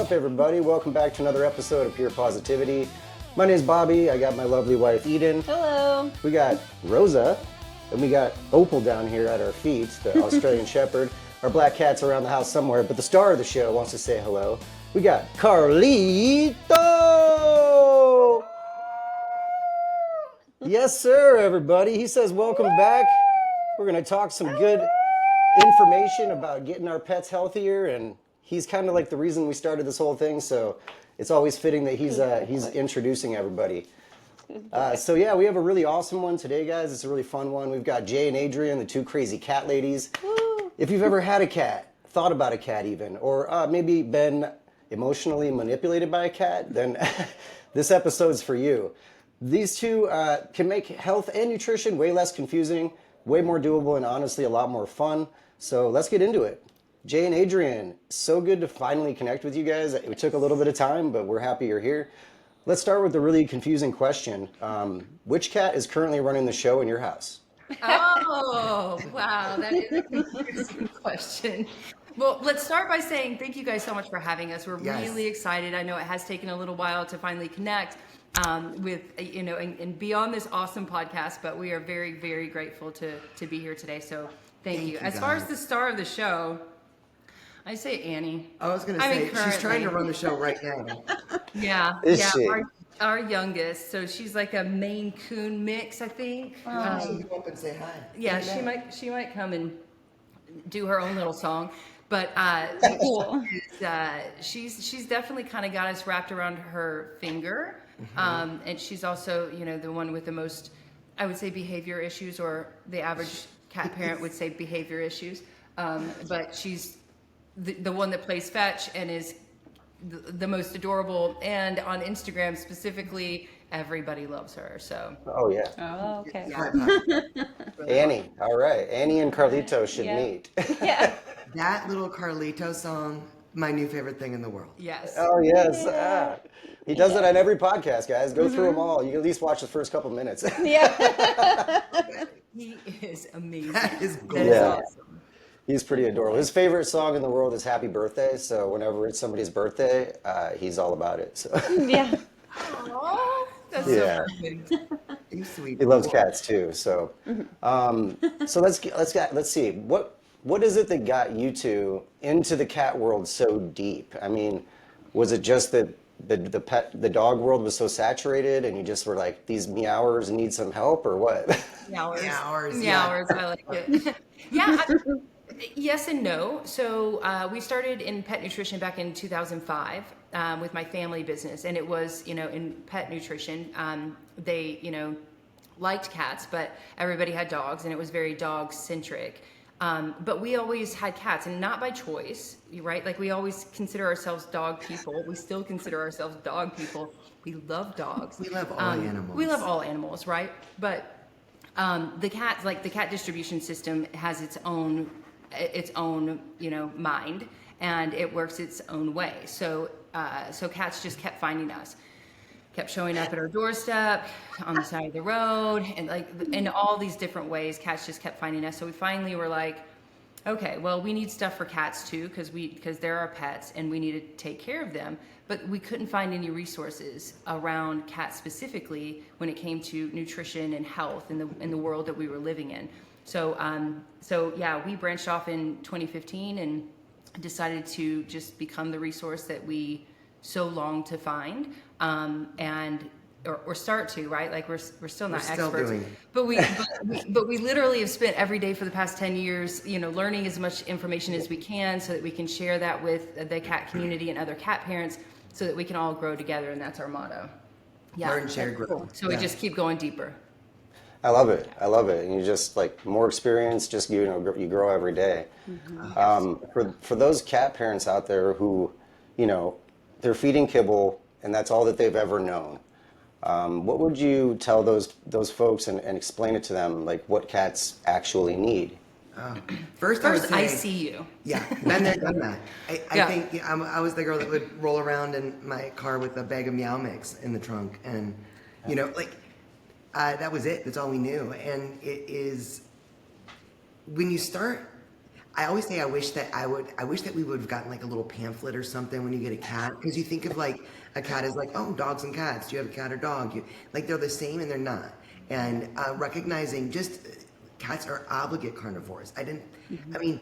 up, everybody? Welcome back to another episode of Pure Positivity. My name's Bobby. I got my lovely wife, Eden. Hello. We got Rosa, and we got Opal down here at our feet, the Australian Shepherd. Our black cat's around the house somewhere, but the star of the show wants to say hello. We got Carlito! Yes, sir, everybody. He says, welcome back. We're going to talk some good information about getting our pets healthier, and he's kind of like the reason we started this whole thing, so it's always fitting that he's introducing everybody. So yeah, we have a really awesome one today, guys. It's a really fun one. We've got Jay and Adrian, the two crazy cat ladies. Woo. If you've ever had a cat, thought about a cat even, or maybe been emotionally manipulated by a cat, then this episode's for you. These two can make health and nutrition way less confusing, way more doable, and honestly a lot more fun. So let's get into it. Jay and Adrian, so good to finally connect with you guys. It took a little bit of time, but we're happy you're here. Let's start with the really confusing question. Which cat is currently running the show in your house? Oh, wow. That is a confusing question. Well, let's start by saying thank you guys so much for having us. We're really excited. I know it has taken a little while to finally connect with, and be on this awesome podcast, but we are very, very grateful to be here today. So thank you. As far as the star of the show, I say Annie. I was going to say, she's trying to run the show right now. Yeah. Is she? Our youngest. So she's like a Maine Coon mix, I think. She'll come up and say hi. Yeah, she might come and do her own little song. But Cool. she's definitely kind of got us wrapped around her finger. Mm-hmm. And she's also, the one with the most, I would say, behavior issues, or the average cat parent would say behavior issues. But she's the one that plays fetch and is the most adorable. And on Instagram specifically, everybody loves her. So. Oh, yeah. Oh, okay. Annie. All right. Annie and Carlito should meet. Yeah. That little Carlito song, my new favorite thing in the world. Yes. Oh, yes. He does it on every podcast, guys. Go through them all. You can at least watch the first couple minutes. Yeah. He is amazing. That is That gold. is awesome. He's pretty adorable. His favorite song in the world is Happy Birthday. So whenever it's somebody's birthday, he's all about it. So Yeah. Aww, that's Yeah. so perfect. You sweet. he loves cats too. So, so let's see. What is it that got you two into the cat world so deep? I mean, was it just that the dog world was so saturated and you just were like, these meowers need some help, or what? Meowers. Meowers, Meowers, I like it. Yeah, yes and no. So we started in pet nutrition back in 2005 with my family business, and it was, in pet nutrition, they, liked cats, but everybody had dogs, and it was very dog-centric. But we always had cats, and not by choice, right? Like, we always consider ourselves dog people. We still consider ourselves dog people. We love dogs. We love all animals. We love all animals, right? But the cats, like the cat distribution system, has its own, mind, and it works its own way. So cats just kept finding us. Kept showing up at our doorstep, on the side of the road, and like in all these different ways, cats just kept finding us. So we finally were like, okay, well, we need stuff for cats too, because they're our pets and we need to take care of them. But we couldn't find any resources around cats specifically when it came to nutrition and health in the world that we were living in. So yeah, we branched off in 2015 and decided to just become the resource that we so long to find, or start to, right? Like we're still not experts, but we literally have spent every day for the past 10 years, learning as much information as we can so that we can share that with the cat community and other cat parents so that we can all grow together. And that's our motto. Yeah. Learn, share, grow. Cool. So we just keep going deeper. I love it. And you just like more experience, just, you grow every day. Mm-hmm. For those cat parents out there who, they're feeding kibble and that's all that they've ever known. What would you tell those folks and explain it to them, like what cats actually need? First I would say, I see you. Yeah, been there, done that. I think I was the girl that would roll around in my car with a bag of Meow Mix in the trunk, and that was it. That's all we knew. And it is when you start. I always say I wish that we would have gotten like a little pamphlet or something when you get a cat, because you think of like a cat as like, oh, dogs and cats. Do you have a cat or dog? Like they're the same and they're not. And recognizing just cats are obligate carnivores. I mean,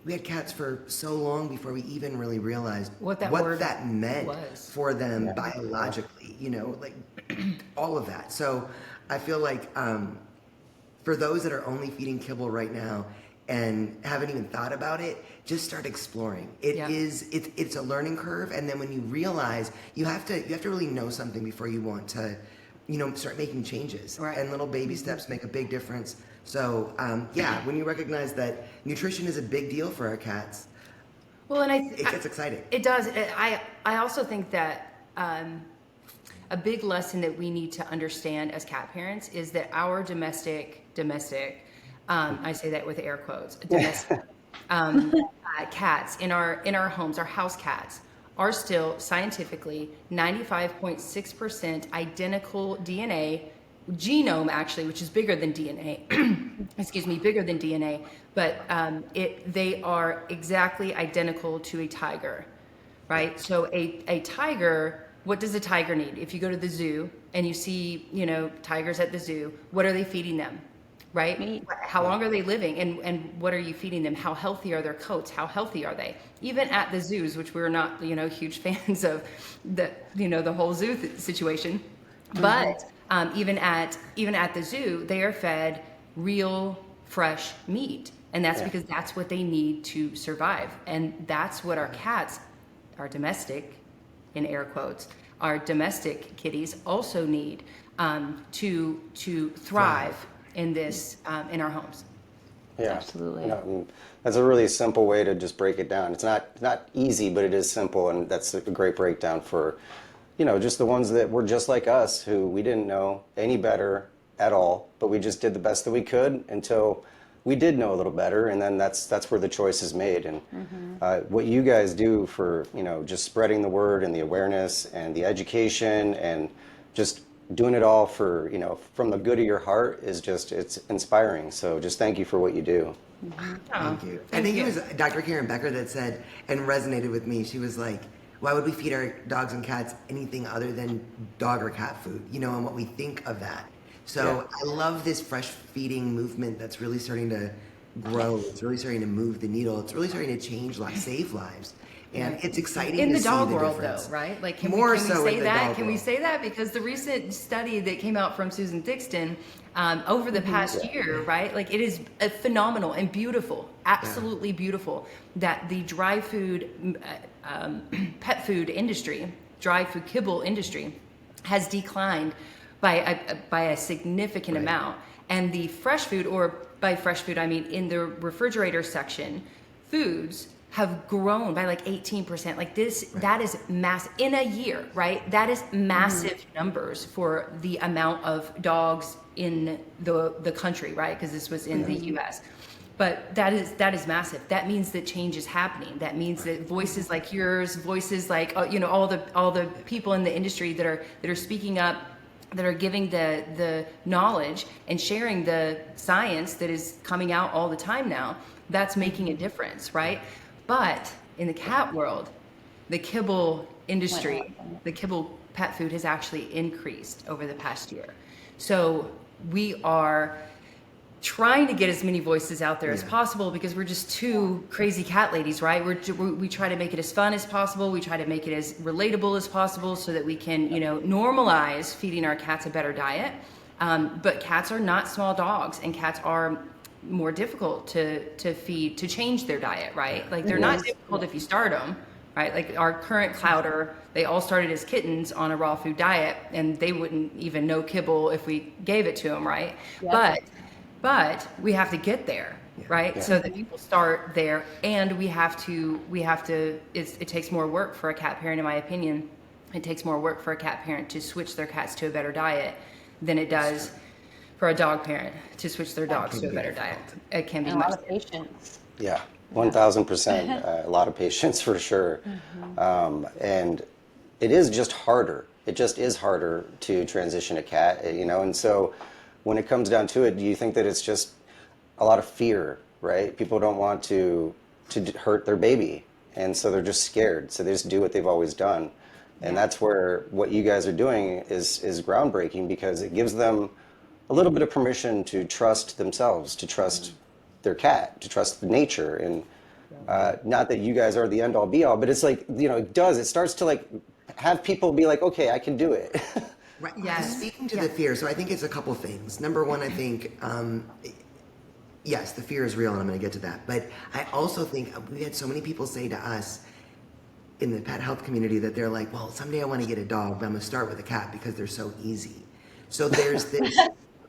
we had cats for so long before we even really realized What that word meant was. for them biologically, like all of that. So I feel like for those that are only feeding kibble right now and haven't even thought about it, just start exploring. It's a learning curve, and then when you realize you have to really know something before you want to, start making changes. Right. And little baby steps make a big difference. So when you recognize that nutrition is a big deal for our cats, Well, and it gets exciting. It does. I also think that a big lesson that we need to understand as cat parents is that our domestic, I say that with air quotes, domestic cats in our homes, our house cats, are still scientifically 95.6% identical DNA, genome actually, which is bigger than DNA, bigger than DNA, but they are exactly identical to a tiger, right? So a tiger, what does a tiger need? If you go to the zoo and you see, tigers at the zoo, what are they feeding them? Right? Meat. How long are they living? And what are you feeding them? How healthy are their coats? How healthy are they? Even at the zoos, which we're not, huge fans of the whole zoo situation. But even at the zoo, they are fed real, fresh meat. And that's because that's what they need to survive. And that's what our cats, our domestic, in air quotes, our domestic kitties also need to thrive in this in our homes. Yeah, Absolutely. and that's a really simple way to just break it down. It's not easy, but it is simple, and that's a great breakdown for, just the ones that were just like us, who we didn't know any better at all, but we just did the best that we could until we did know a little better, and then that's where the choice is made. And what you guys do for just spreading the word and the awareness and the education and just doing it all for from the good of your heart is it's inspiring. So just thank you for what you do. Thank you. I think it was Dr. Karen Becker that said, and resonated with me, she was like, why would we feed our dogs and cats anything other than dog or cat food, and what we think of that. So I love this fresh feeding movement that's really starting to grow. It's really starting to move the needle. It's really starting to change lives, save lives. And it's exciting In to the dog see the world, difference. though, right? Like, can More we so say in the that? dog Can we world. say that? Because the recent study that came out from Susan Dixon over the past year, right? Like, it is phenomenal and beautiful, absolutely beautiful, that the dry food, pet food industry, dry food kibble industry, has declined by a significant amount, and the fresh food, or by fresh food I mean in the refrigerator section, foods have grown by like 18%. Like this, that is massive in a year, right? That is massive numbers for the amount of dogs in the country, right? Because this was in the U.S. But that is massive. That means that change is happening. That means that voices like yours, voices like all the people in the industry that are speaking up, that are giving the knowledge and sharing the science that is coming out all the time now, that's making a difference, right? But in the cat world, the kibble industry, the kibble pet food has actually increased over the past year. So we are trying to get as many voices out there as possible, because we're just two crazy cat ladies, right? We try to make it as fun as possible. We try to make it as relatable as possible so that we can, normalize feeding our cats a better diet. But cats are not small dogs, and cats are more difficult to feed, to change their diet, right? Like, they're not difficult if you start them, right? Like our current clouder, they all started as kittens on a raw food diet, and they wouldn't even know kibble if we gave it to them, right? But we have to get there, right? So that people start there, and we have to, it takes more work for a cat parent, in my opinion. It takes more work for a cat parent to switch their cats to a better diet than it does for a dog parent to switch their dogs to a better diet. It can be And a much lot of patience. Yeah, 1,000%. A lot of patience for sure. And it is just harder. It just is harder to transition a cat, and so when it comes down to it, do you think that it's just a lot of fear, right? People don't want to hurt their baby, and so they're just scared. So they just do what they've always done, and that's where what you guys are doing is groundbreaking, because it gives them a little bit of permission to trust themselves, to trust their cat, to trust nature, and not that you guys are the end all be all, but it's like, it starts to like have people be like, okay, I can do it. Right. Yes. Speaking to the fear, so I think it's a couple things. Number one, I think, yes, the fear is real, and I'm going to get to that. But I also think we had so many people say to us in the pet health community that they're like, well, someday I want to get a dog, but I'm going to start with a cat because they're so easy. So there's this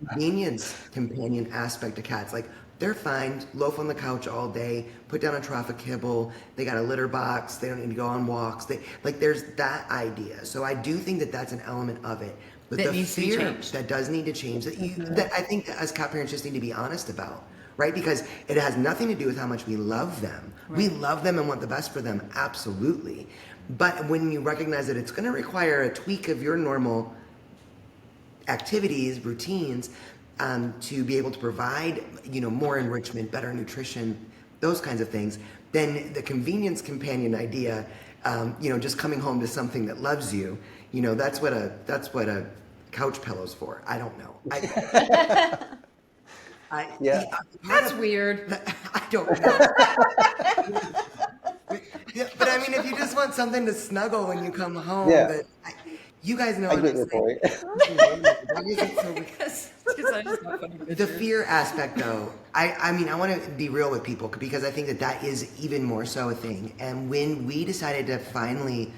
convenience companion aspect to cats. Like, they're fine, loaf on the couch all day, put down a trough of kibble, they got a litter box, they don't need to go on walks. There's that idea. So I do think that that's an element of it. But That the needs to be fear changed. that does need to change, that I think that as cat parents just need to be honest about, right? Because it has nothing to do with how much we love them. We love them and want the best for them, absolutely. But when you recognize that it's going to require a tweak of your normal activities, routines, to be able to provide, more enrichment, better nutrition, those kinds of things, then the convenience companion idea, just coming home to something that loves you, that's what a couch pillow's for. I don't know. That's weird. I don't know. Yeah, but I mean, if you just want something to snuggle when you come home, Yeah. you guys know I what get I'm your saying. point. Because I just got funny The fear aspect, though, I mean, I want to be real with people, because I think that is even more so a thing. And when we decided to finally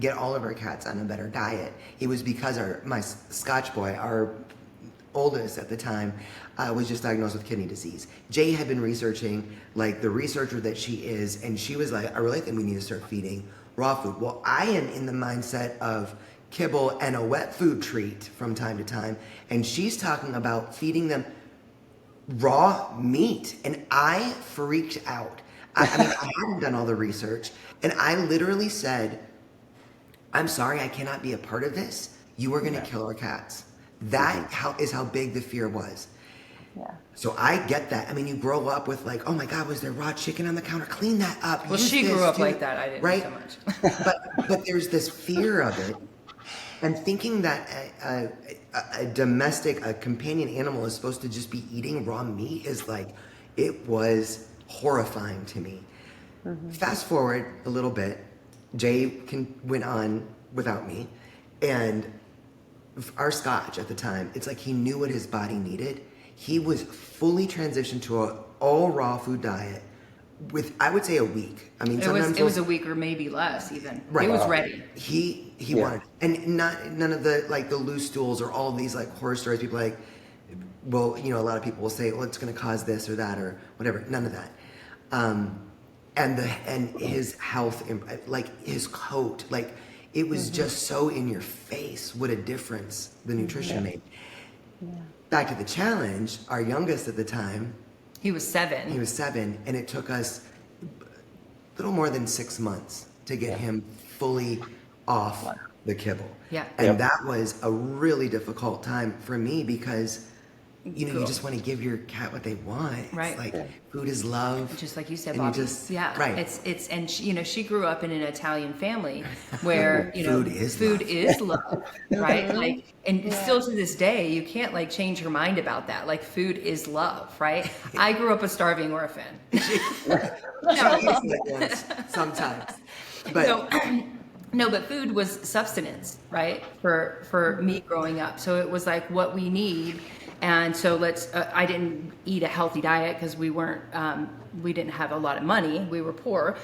get all of our cats on a better diet, it was because my Scotch boy, our oldest at the time, was just diagnosed with kidney disease. Jay had been researching, like the researcher that she is, and she was like, I really think we need to start feeding raw food. Well, I am in the mindset of kibble and a wet food treat from time to time, and she's talking about feeding them raw meat, and I freaked out. I mean, I hadn't done all the research, and I literally said, I'm sorry, I cannot be a part of this. You are going to kill our cats. That is how big the fear was. Yeah. So I get that. I mean, you grow up with like, oh my God, was there raw chicken on the counter? Clean that up. Well, Use she this, grew up do like it. that. I didn't right? so much. but there's this fear of it, and thinking that a domestic, a companion animal is supposed to just be eating raw meat is like, it was horrifying to me. Fast forward a little bit, Jay went on without me, and our Scotch at the time, it's like he knew what his body needed. He was fully transitioned to an all raw food diet with, I would say, a week. I mean, sometimes It was a week or maybe less even. Right. It was ready. He wanted, and none of the like the loose stools or all of these like horror stories. People like, well, a lot of people will say, well, it's going to cause this or that or whatever. None of that. And his health, like his coat, like it was just so in your face what a difference the nutrition made. Yeah. Back to the challenge, our youngest at the time, He was 7. he was 7, and it took us a little more than 6 months to get him fully off the kibble. Yeah. And that was a really difficult time for me because, you Cool. just want to give your cat what they want. It's Right. like food is love. Just like you said, and you Bobby. just- Yeah. right. It's and she grew up in an Italian family where Food is food love. is love, right? Like, and still to this day, you can't like change your mind about that. Like, food is love, right? I grew up a starving orphan. She eats like once, sometimes. But No, but food was substance, right? For me growing up. So it was like what we need. And so I didn't eat a healthy diet because we didn't have a lot of money. We were poor.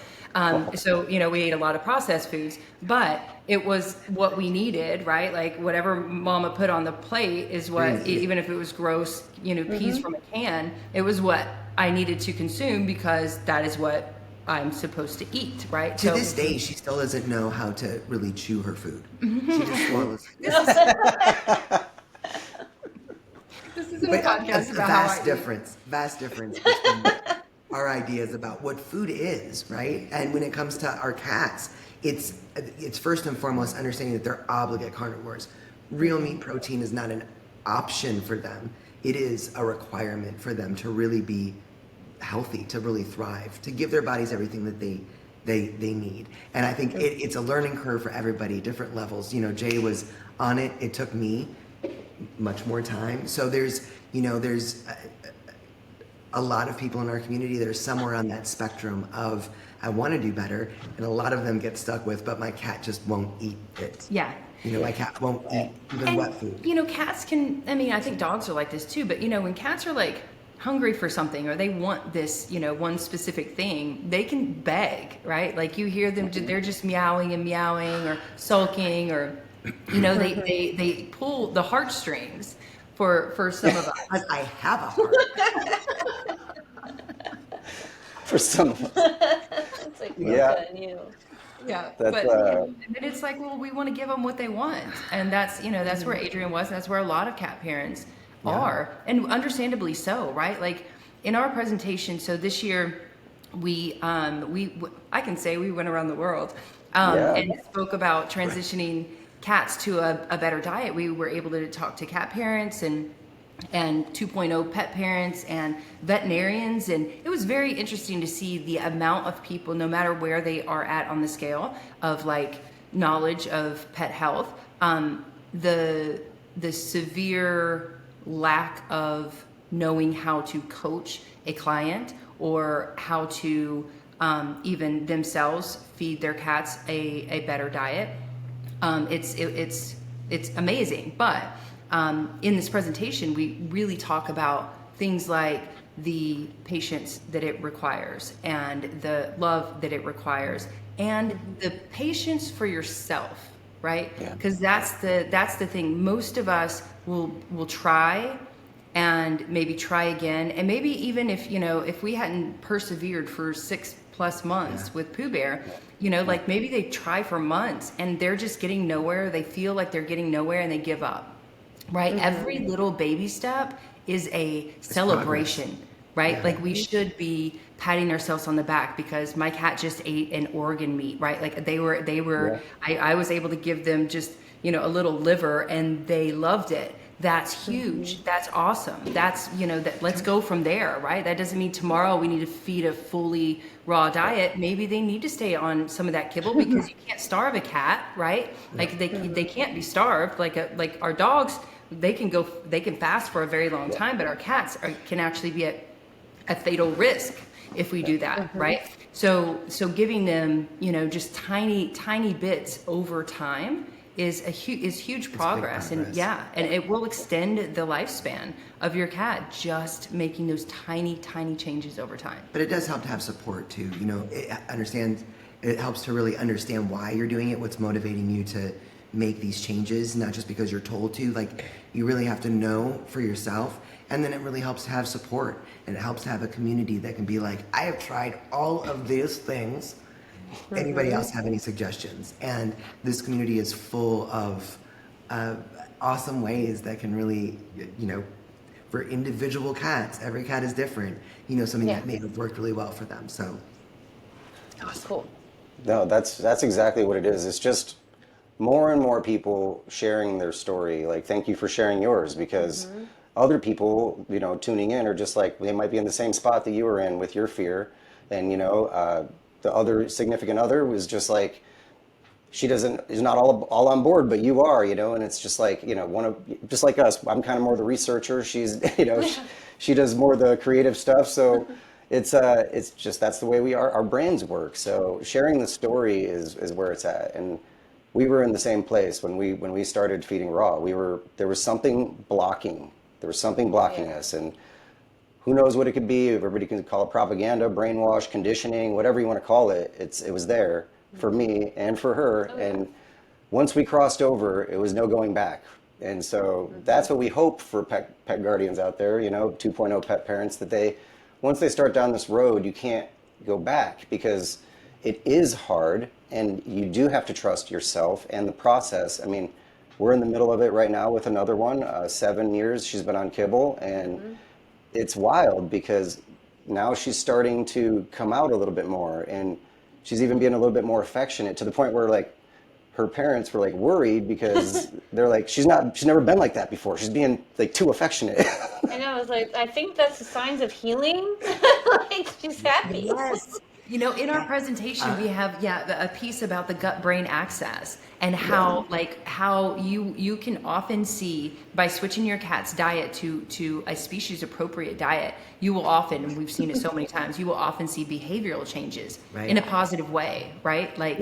So, we ate a lot of processed foods, but it was what we needed, right? Like whatever mama put on the plate is what, even if it was gross, peas from a can, it was what I needed to consume because that is what I'm supposed to eat, right? to this day, she still doesn't know how to really chew her food. She just swallows. This is a But podcast a about how vast I eat. difference between our ideas about what food is, right? And when it comes to our cats, it's first and foremost understanding that they're obligate carnivores. Real meat protein is not an option for them. it is a requirement for them to really be healthy, to really thrive, to give their bodies everything that they need. And I think it's a learning curve for everybody, different levels. You know, Jay was on it. It took me much more time. So there's a lot of people in our community that are somewhere on that spectrum of, I want to do better, and a lot of them get stuck with, but my cat just won't eat it. Yeah. You know, my cat won't eat even wet food. You know, cats can, I mean, I think dogs are like this too, but you know, when cats are like hungry for something or they want this, you know, one specific thing, they can beg, right? Like you hear them, they're just meowing and meowing or sulking, or, you know, they pull the heartstrings for some of us. Because I have a heart. For some. It's like, Yeah. you. Yeah, That's, but then it's like, well, we want to give them what they want, and that's, you know, that's where Adrian was, and that's where a lot of cat parents are, and understandably so, right? Like in our presentation, so this year I can say we went around the world and spoke about transitioning cats to a better diet. We were able to talk to cat parents and 2.0 pet parents and veterinarians, and it was very interesting to see the amount of people, no matter where they are at on the scale of like knowledge of pet health, the severe lack of knowing how to coach a client or how to even themselves feed their cats a better diet. It's amazing, but in this presentation, we really talk about things like the patience that it requires and the love that it requires and the patience for yourself, right? Because that's the thing. Most of us will try and maybe try again, and maybe even if, you know, if we hadn't persevered for 6+ months with Pooh Bear, you know, like maybe they try for months and they're just getting nowhere. They feel like they're getting nowhere and they give up. Right? Every little baby step is a celebration, right? Yeah. Like we should be patting ourselves on the back because my cat just ate an organ meat, right? Like they were, I was able to give them just, you know, a little liver and they loved it. That's huge. That's awesome. That's, you know, that let's go from there, right? That doesn't mean tomorrow we need to feed a fully raw diet. Maybe they need to stay on some of that kibble because you can't starve a cat, right? Like they can't be starved. Like our dogs, they can fast for a very long time, but our cats can actually be at a fatal risk if we do that, right? So giving them, you know, just tiny bits over time is huge progress, and it will extend the lifespan of your cat, just making those tiny changes over time. But it does help to have support too. You know, it helps to really understand why you're doing it, what's motivating you to make these changes, not just because you're told to. Like, you really have to know for yourself, and then it really helps to have support, and it helps to have a community that can be like, I have tried all of these things. Anybody else have any suggestions? And this community is full of awesome ways that can really, you know, for individual cats, every cat is different, you know, something that may have worked really well for them. So Cool. No, that's exactly what it is. It's just more and more people sharing their story. Like, thank you for sharing yours, because other people, you know, tuning in are just like, they might be in the same spot that you were in with your fear. And, you know, the other significant other was just like, is not all on board, but you are, you know, and it's just like, you know, just like us, I'm kind of more the researcher. She's, you know, she does more the creative stuff. So it's just, that's the way we are. Our brains work. So sharing the story is where it's at. And we were in the same place when we started feeding raw. There was something blocking. There was something blocking us, and who knows what it could be. Everybody can call it propaganda, brainwash, conditioning, whatever you want to call it. It was there for me and for her. And once we crossed over, it was no going back. And so that's what we hope for pet guardians out there, you know, 2.0 pet parents, that once they start down this road, you can't go back, because it is hard, and you do have to trust yourself and the process. I mean, we're in the middle of it right now with another one, 7 years she's been on kibble, and it's wild because now she's starting to come out a little bit more, and she's even being a little bit more affectionate, to the point where, like, her parents were like worried because they're like, she's never been like that before. She's being like too affectionate. I know. I was like, I think that's the signs of healing. Like she's happy. Yes. You know, in our presentation, we have a piece about the gut-brain axis and how how you can often see by switching your cat's diet to a species appropriate diet, you will often, and we've seen it so many times, you will often see behavioral changes in a positive way, right? Like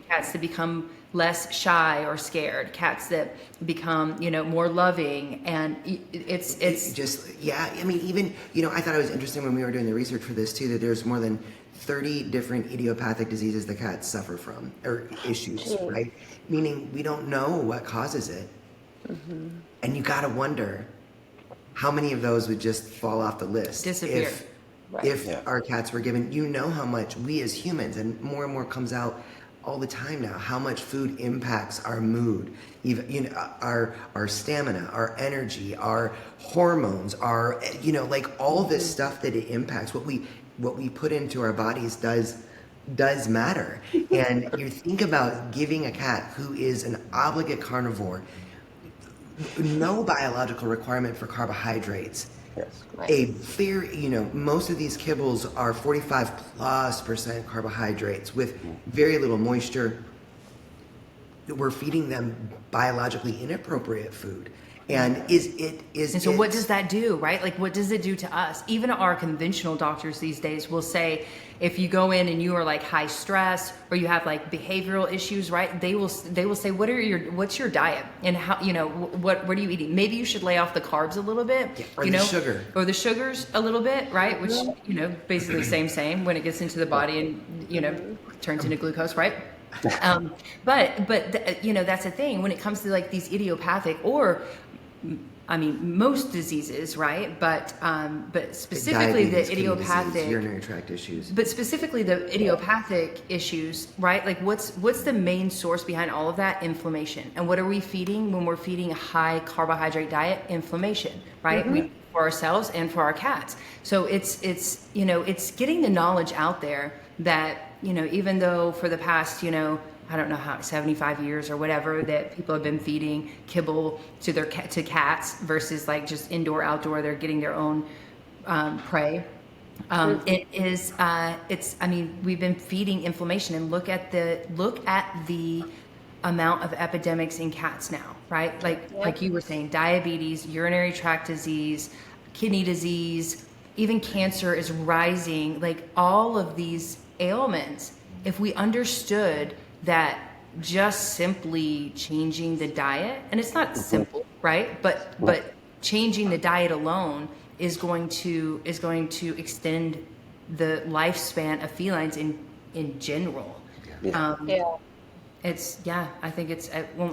cats that become less shy or scared, cats that become, you know, more loving, and it's just, I mean, even, you know, I thought it was interesting when we were doing the research for this too, that there's more than 30 different idiopathic diseases the cats suffer from, or issues, right? Meaning we don't know what causes it. And you gotta wonder how many of those would just fall off the list. Disappear. If our cats were given, you know how much we as humans, and more comes out all the time now, how much food impacts our mood, even, you know, our stamina, our energy, our hormones, our, you know, like all this stuff that it impacts, what we put into our bodies does matter. And you think about giving a cat who is an obligate carnivore no biological requirement for carbohydrates. Yes. A very, you know, most of these kibbles are 45+% carbohydrates with very little moisture. We're feeding them biologically inappropriate food. And And so what does that do, right? Like, what does it do to us? Even our conventional doctors these days will say, if you go in and you are like high stress or you have like behavioral issues, right? They will say, what's your diet, and how, you know, what are you eating? Maybe you should lay off the carbs a little bit, or you the know, sugar, or the sugars a little bit, right? Which, you know, basically same when it gets into the body and, you know, turns into glucose, right? But you know, that's the thing when it comes to like these idiopathic, or I mean, most diseases, right? But specifically diabetes, the kidney idiopathic, disease, urinary tract issues. but specifically the idiopathic issues, right? Like what's the main source behind all of that? Inflammation. And what are we feeding when we're feeding a high carbohydrate diet? Inflammation, right? For ourselves and for our cats. So it's you know, it's getting the knowledge out there that, you know, even though for the past, you know, I don't know how 75 years or whatever that people have been feeding kibble to their to cats versus like just indoor outdoor, they're getting their own prey. It is it's, I mean, we've been feeding inflammation, and look at the amount of epidemics in cats now, right? Like you were saying, diabetes, urinary tract disease, kidney disease, even cancer is rising. Like all of these ailments, if we understood that just simply changing the diet, and it's not simple, right? But changing the diet alone is going to extend the lifespan of felines in general. It's, I think it's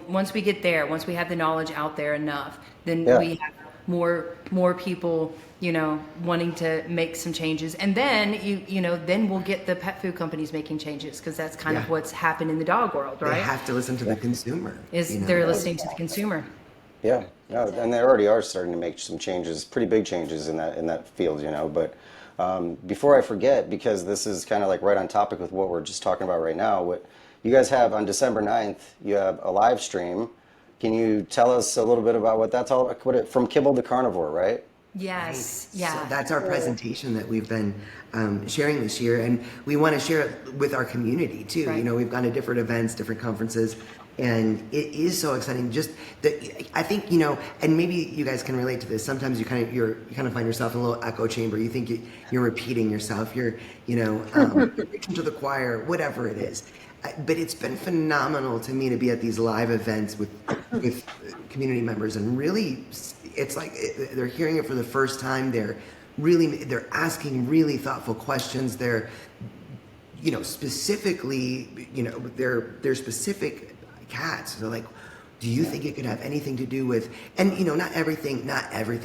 once we get there, once we have the knowledge out there enough, then we have more people, you know, wanting to make some changes, and then you know, then we'll get the pet food companies making changes, because that's kind of what's happened in the dog world, right? They have to listen to the consumer. They're listening to the consumer. Yeah, no, and they already are starting to make some changes, pretty big changes in that field, you know. But before I forget, because this is kind of like right on topic with what we're just talking about right now, what you guys have on December 9th, you have a live stream. Can you tell us a little bit about what that's all about? From Kibble to Carnivore, right? Yes. Right. Yeah. So that's our presentation that we've been sharing this year, and we want to share it with our community too. Right. You know, we've gone to different events, different conferences, and it is so exciting. Just that, I think, you know, and maybe you guys can relate to this. Sometimes you kind of find yourself in a little echo chamber. You think you're repeating yourself. You're, you know, preaching to the choir, whatever it is. But it's been phenomenal to me to be at these live events with community members, and really, it's like they're hearing it for the first time. They're asking really thoughtful questions. They're, you know, specifically, you know, they're specific cats. They're like, do you think it could have anything to do with? And you know, not everything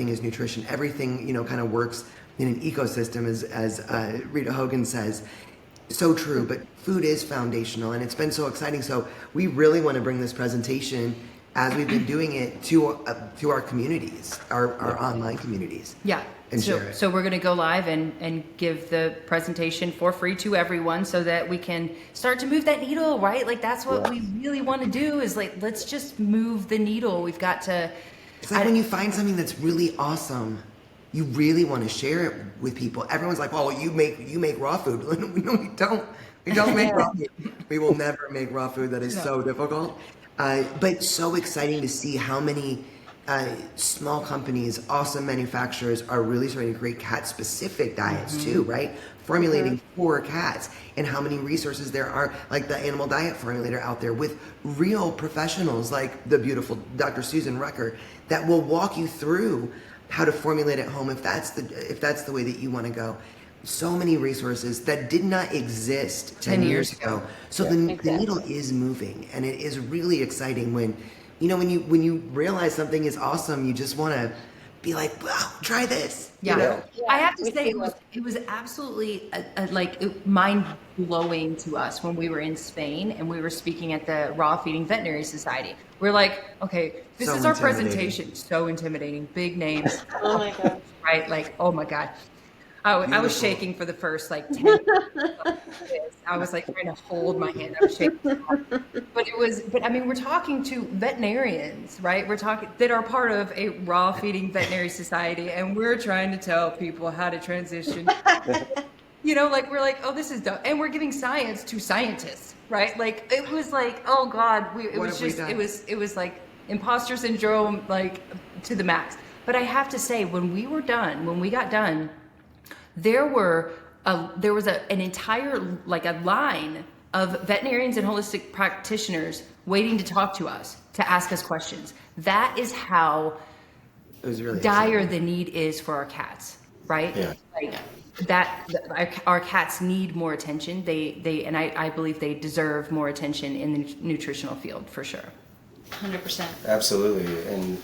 is nutrition. Everything, you know, kind of works in an ecosystem, as Rita Hogan says. So true, but food is foundational, and it's been so exciting. So we really want to bring this presentation, as we've been doing it, to our communities, our online communities. Yeah. And share it. So we're going to go live and give the presentation for free to everyone so that we can start to move that needle, right? Like that's what we really want to do is like, let's just move the needle. We've got to. It's like when you find something that's really awesome, you really want to share it with people. Everyone's like, "Well, you make raw food." No, we don't. We don't make raw food. We will never make raw food. That is so difficult. But so exciting to see how many small companies, awesome manufacturers are really starting to create cat-specific diets too, right? Formulating for cats, and how many resources there are, like the animal diet formulator out there with real professionals like the beautiful Dr. Susan Rucker that will walk you through how to formulate at home if that's the way that you want to go. So many resources that did not exist 10 years ago. So the needle is moving, and it is really exciting when you realize something is awesome, you just want to be like, wow, try this. Yeah. You know? I have to say it was absolutely mind blowing to us when we were in Spain and we were speaking at the Raw Feeding Veterinary Society. We're like, okay, this So is our intimidating. presentation. So intimidating, big names. Oh my god. Right? Like, oh my God. I was shaking for the first 10 minutes. I was like trying to hold my hand. I was shaking. But I mean, we're talking to veterinarians, right? We're talking that are part of a raw feeding veterinary society, and we're trying to tell people how to transition. We're like, oh, this is dumb. And we're giving science to scientists, right? Like, it was like, oh God, it was like imposter syndrome, like to the max. But I have to say, when we got done, there was an entire a line of veterinarians and holistic practitioners waiting to talk to us, to ask us questions. That is how Really dire exciting. the need is for our cats, right? Yeah. Our cats need more attention. I believe they deserve more attention in the nutritional field for sure. 100%. Absolutely, and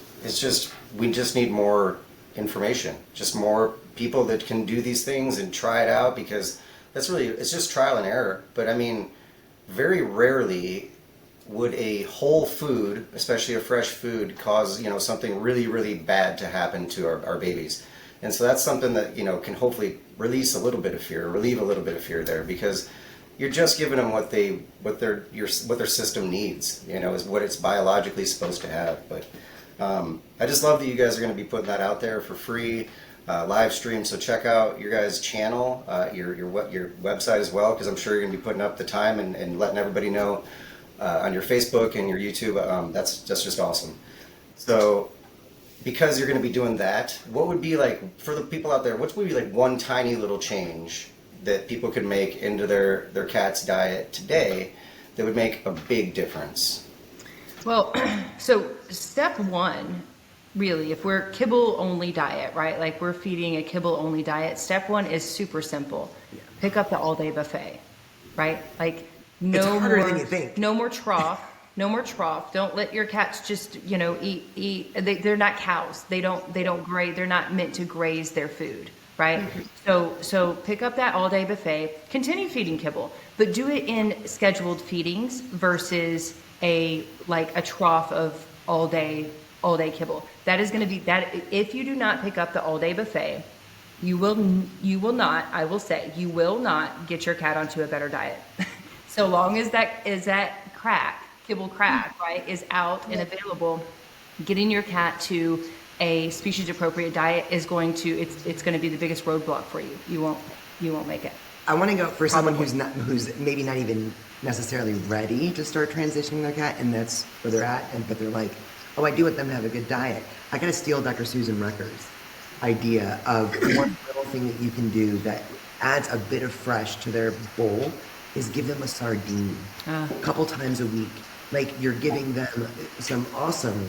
we just need more information, just more people that can do these things and try it out, because it's just trial and error. But I mean, very rarely would a whole food, especially a fresh food, cause something really, really bad to happen to our babies. And so that's something that can hopefully relieve a little bit of fear there, because you're just giving them what their system needs, is what it's biologically supposed to have. But I just love that you guys are going to be putting that out there for free, live stream. So check out your guys' channel, your website as well, because I'm sure you're going to be putting up the time and letting everybody know on your Facebook and your YouTube. That's just awesome. So because you're going to be doing that, what would be like, for the people out there, what would be like one tiny little change that people could make into their cat's diet today that would make a big difference? Well, so step one, really, if we're kibble only diet, right? Like we're feeding a kibble only diet. Step one is super simple. Pick up the all day buffet, right? Like It's harder than you think. No more trough. No more trough. Don't let your cats just, eat. They're not cows. They don't graze. They're not meant to graze their food, right? So pick up that all day buffet. Continue feeding kibble, but do it in scheduled feedings versus a trough of all day kibble. That is going to be that. If you do not pick up the all day buffet, you will not. I will say you will not get your cat onto a better diet. So long as that kibble crack, right, is out and available, getting your cat to a species appropriate diet is going to be the biggest roadblock for you. You won't make it. I want to go for someone who's maybe not even necessarily ready to start transitioning their cat, and that's where they're at, but they're like, oh, I do want them to have a good diet. I gotta steal Dr. Susan Rucker's idea of one little thing that you can do that adds a bit of fresh to their bowl is give them a sardine a couple times a week. Like you're giving them some awesome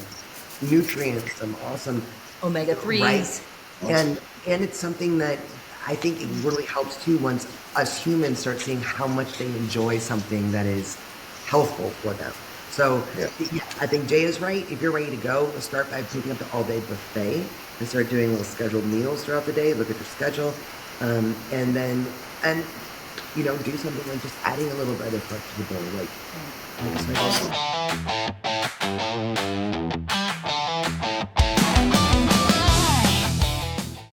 nutrients, some awesome Omega-3s. right? And it's something that I think it really helps too once us humans start seeing how much they enjoy something that is healthful for them. So yeah, I think Jay is right. If you're ready to go, start by picking up the all-day buffet and start doing little scheduled meals throughout the day. Look at your schedule, and do something like just adding a little bit of fresh to the bowl, like.